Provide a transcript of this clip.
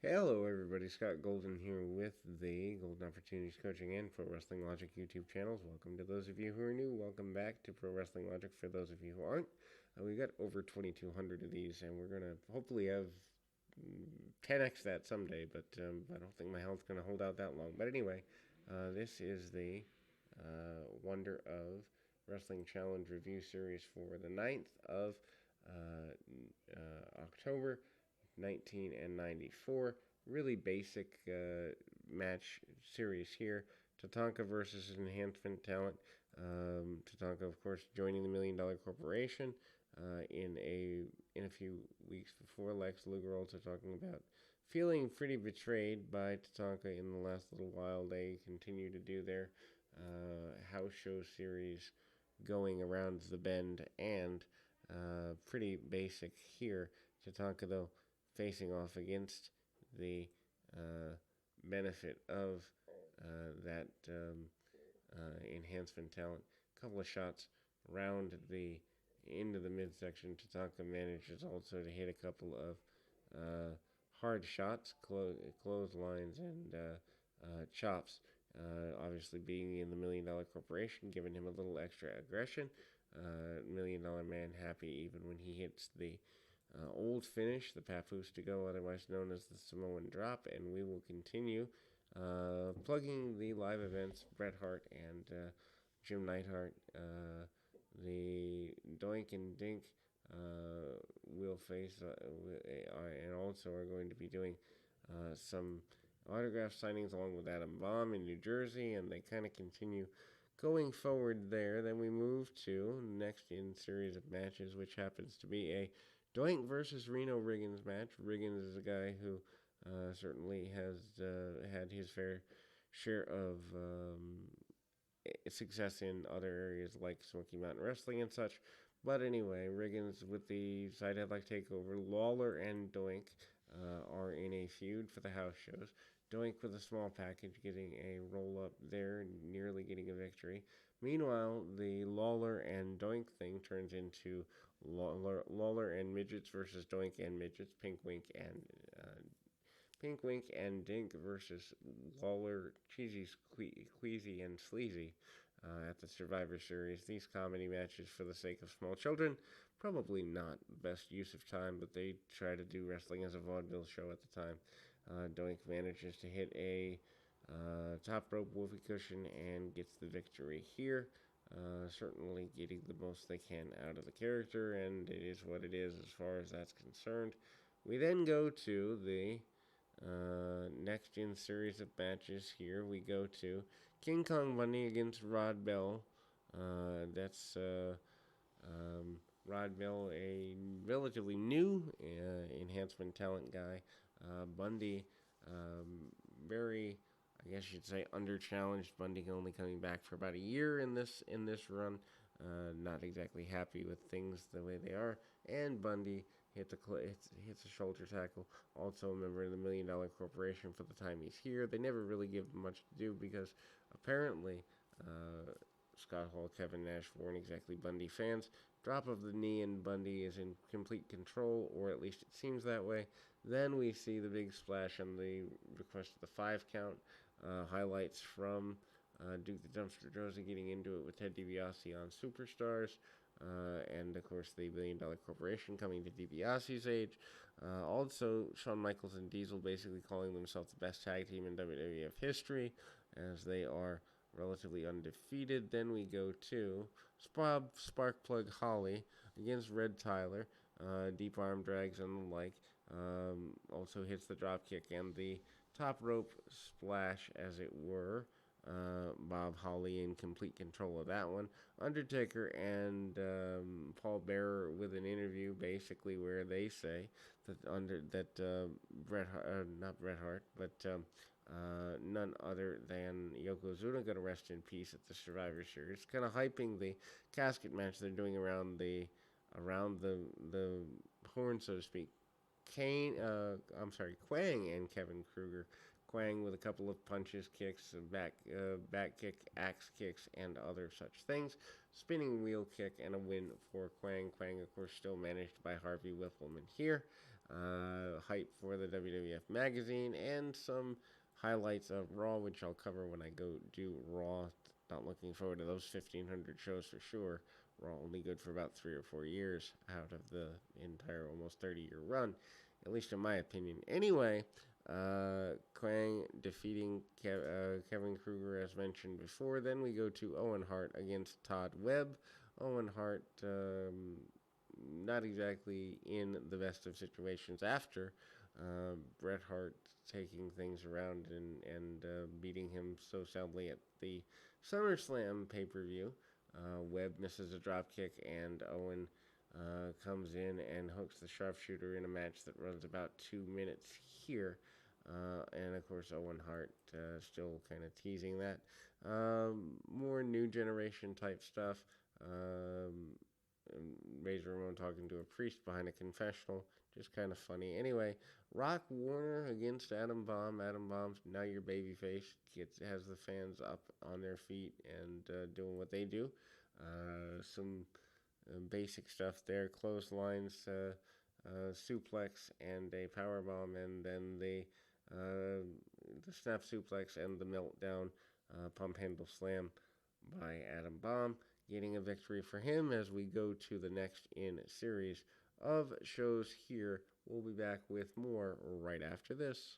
Hello, everybody. Scott Golden here with the Golden Opportunities Coaching and Pro Wrestling Logic YouTube channels. Welcome to those of you who are new. Welcome back to Pro Wrestling Logic for those of you who aren't. We got over 2,200 of these, and we're going to hopefully have 10x that someday, but I don't think my health's going to hold out that long. But anyway, this is the Wonder of Wrestling Challenge Review Series for the 9th of October 1994. Really basic match series here. Tatanka versus Enhancement Talent. Tatanka, of course, joining the $1 Million Corporation in a few weeks before. Lex Luger also talking about feeling pretty betrayed by Tatanka in the last little while. They continue to do their house show series going around the bend, and pretty basic here. Tatanka, though, facing off against the benefit of that enhancement talent. A couple of shots round the into the midsection. Tatanka manages also to hit a couple of hard shots, clotheslines, and chops. Obviously, being in the $1 Million Corporation, giving him a little extra aggression. $1 Million Man happy even when he hits the old finish, the Papoose to go, otherwise known as the Samoan Drop, and we will continue plugging the live events. Bret Hart and Jim Neidhart, the Doink and Dink will face, and also are going to be doing some autograph signings along with Adam Baum in New Jersey, and they kind of continue going forward there. Then we move to next in series of matches, which happens to be a Doink versus Reno Riggins match. Riggins is a guy who certainly has had his fair share of success in other areas like Smoky Mountain Wrestling and such. But anyway, Riggins with the side headlock takeover. Lawler and Doink are in a feud for the house shows. Doink with a small package getting a roll up there, nearly getting a victory. Meanwhile, the Lawler and Doink thing turns into Lawler and Midgets versus Doink and Midgets. Pink Wink and Dink versus Lawler, Cheesy, Queasy, and Sleazy at the Survivor Series. These comedy matches for the sake of small children, probably not the best use of time, but they try to do wrestling as a vaudeville show at the time. Doink manages to hit a top rope whoopee cushion and gets the victory here. Certainly getting the most they can out of the character, and it is what it is as far as that's concerned. We then go to the next in series of matches here. We go to King Kong Bundy against Rod Bell. That's Rod Bell, a relatively new enhancement talent guy. Bundy, very, I guess you'd say, under-challenged. Bundy only coming back for about a year in this run. Not exactly happy with things the way they are. And Bundy hits a shoulder tackle. Also a member of the $1 Million Corporation for the time he's here. They never really give him much to do because apparently Scott Hall, Kevin Nash weren't exactly Bundy fans. Drop of the knee, and Bundy is in complete control, or at least it seems that way. Then we see the big splash on the request of the 5 count. Highlights from Duke the Dumpster Droese getting into it with Ted DiBiase on Superstars. And, of course, the $1 Million Corporation coming to DiBiase's age. Also, Shawn Michaels and Diesel basically calling themselves the best tag team in WWF history, as they are relatively undefeated. Then we go to Sparkplug Holly against Red Tyler. Deep arm drags and the like. Also hits the drop kick and the top rope splash, as it were. Bob Holly in complete control of that one. Undertaker and Paul Bearer with an interview, basically where they say that not Bret Hart, but none other than Yokozuna going to rest in peace at the Survivor Series. Kind of hyping the casket match they're doing around the horn, so to speak. Quang and Kevin Kruger. Quang with a couple of punches, kicks, back kick, axe kicks, and other such things. Spinning wheel kick and a win for Quang. Quang, of course, still managed by Harvey Whippleman here. hype for the WWF magazine, and some highlights of Raw, which I'll cover when I go do Raw. Not looking forward to those 1,500 shows for sure. Raw only good for about 3 or 4 years out of the entire almost 30-year run, at least in my opinion. Anyway, Krang defeating Kevin Kruger as mentioned before. Then we go to Owen Hart against Todd Webb. Owen Hart not exactly in the best of situations after Bret Hart taking things around and beating him so soundly at the SummerSlam pay-per-view. Webb misses a dropkick, and Owen comes in and hooks the sharpshooter in a match that runs about 2 minutes here. And of course, Owen Hart still kind of teasing that. More new generation type stuff. Razor Ramon talking to a priest behind a confessional. Just kind of funny. Anyway, Rock Warner against Adam Bomb. Adam Bomb's now your babyface. Has the fans up on their feet and doing what they do. Some basic stuff there. Clotheslines, suplex, and a power bomb, and then the snap suplex and the meltdown pump handle slam by Adam Bomb, getting a victory for him as we go to the next in series of shows here. We'll be back with more right after this.